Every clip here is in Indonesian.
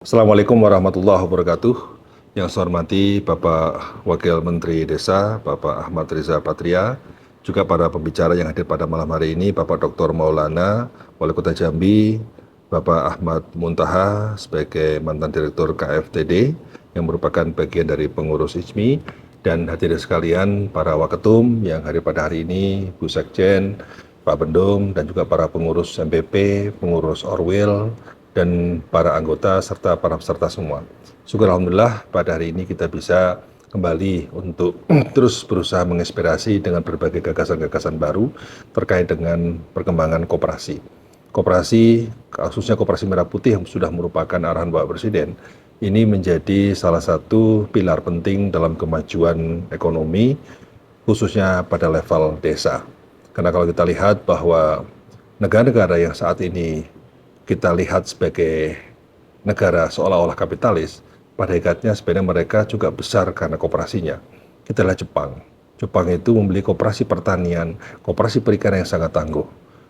Assalamualaikum warahmatullahi wabarakatuh. Yang saya hormati Bapak Wakil Menteri Desa, Bapak Ahmad Riza Patria, juga para pembicara yang hadir pada malam hari ini, Bapak Dr. Maulana, Wali Kota Jambi, Bapak Ahmad Muntaha sebagai mantan Direktur KFTD yang merupakan bagian dari pengurus IJMI, dan hadirin sekalian para waketum yang hadir pada hari ini, Bu Sekjen, Pak Bendung, dan juga para pengurus MPP, pengurus Orwil, dan para anggota serta para peserta semua. Syukur alhamdulillah pada hari ini kita bisa kembali untuk terus berusaha menginspirasi dengan berbagai gagasan-gagasan baru terkait dengan perkembangan koperasi. Koperasi, khususnya Koperasi Merah Putih yang sudah merupakan arahan Bapak Presiden, ini menjadi salah satu pilar penting dalam kemajuan ekonomi, khususnya pada level desa. Karena kalau kita lihat bahwa negara-negara yang saat ini kita lihat sebagai negara seolah-olah kapitalis, pada hakikatnya sebenarnya mereka juga besar karena koperasinya. Kita lihat Jepang. Jepang itu memiliki koperasi pertanian, koperasi perikanan yang sangat tangguh.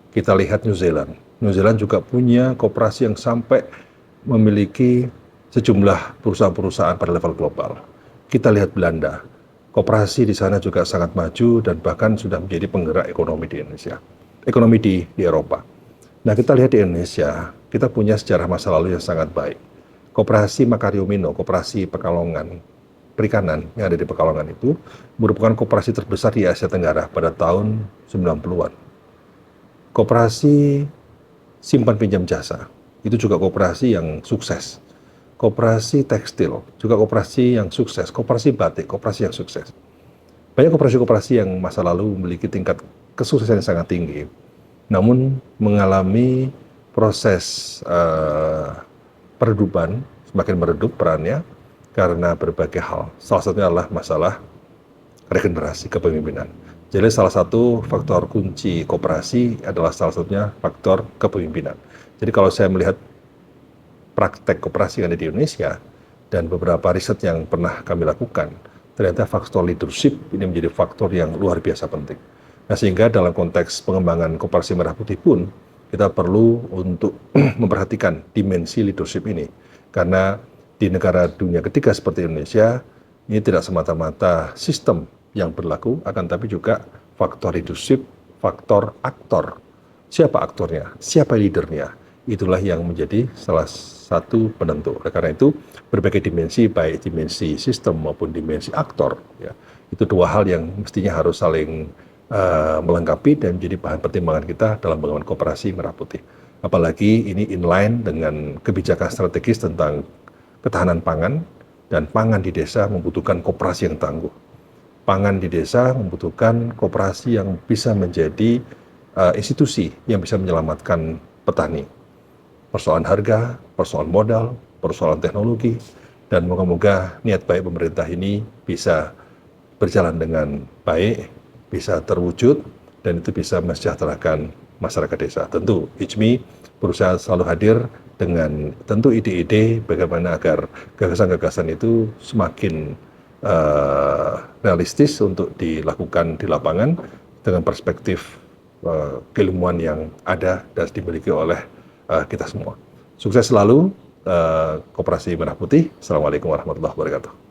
Kita lihat New Zealand. New Zealand juga punya koperasi yang sampai memiliki sejumlah perusahaan-perusahaan pada level global. Kita lihat Belanda. Koperasi di sana juga sangat maju dan bahkan sudah menjadi penggerak ekonomi di Indonesia. Ekonomi di Eropa. Nah, kita lihat di Indonesia, kita punya sejarah masa lalu yang sangat baik. Koperasi Makaryomino, Koperasi Pekalongan, Perikanan yang ada di Pekalongan itu merupakan koperasi terbesar di Asia Tenggara pada tahun 90-an. Koperasi Simpan Pinjam Jasa, itu juga koperasi yang sukses. Koperasi Tekstil, juga koperasi yang sukses. Koperasi Batik, koperasi yang sukses. Banyak koperasi-koperasi yang masa lalu memiliki tingkat kesuksesan yang sangat tinggi, namun mengalami proses peredupan, semakin meredup perannya karena berbagai hal. Salah satunya adalah masalah regenerasi kepemimpinan. Jadi salah satu faktor kunci koperasi adalah salah satunya faktor kepemimpinan. Jadi kalau saya melihat praktek koperasi yang ada di Indonesia dan beberapa riset yang pernah kami lakukan, ternyata faktor leadership ini menjadi faktor yang luar biasa penting. Nah, sehingga dalam konteks pengembangan Koperasi Merah Putih pun kita perlu untuk memperhatikan dimensi leadership ini. Karena di negara dunia ketiga seperti Indonesia, ini tidak semata-mata sistem yang berlaku, akan tapi juga faktor leadership, faktor aktor. Siapa aktornya? Siapa leadernya? Itulah yang menjadi salah satu penentu. Karena itu berbagai dimensi, baik dimensi sistem maupun dimensi aktor, ya, itu dua hal yang mestinya harus saling melengkapi dan menjadi bahan pertimbangan kita dalam pengembangan Koperasi Merah Putih. Apalagi ini inline dengan kebijakan strategis tentang ketahanan pangan, dan pangan di desa membutuhkan koperasi yang tangguh. Pangan di desa membutuhkan koperasi yang bisa menjadi institusi yang bisa menyelamatkan petani. Persoalan harga, persoalan modal, persoalan teknologi, dan moga-moga niat baik pemerintah ini bisa berjalan dengan baik, bisa terwujud, dan itu bisa mensejahterakan masyarakat desa. Tentu IJMI berusaha selalu hadir dengan tentu ide-ide bagaimana agar gagasan-gagasan itu semakin realistis untuk dilakukan di lapangan dengan perspektif keilmuan yang ada dan dimiliki oleh kita semua. Sukses selalu Koperasi Merah Putih. Assalamualaikum warahmatullahi wabarakatuh.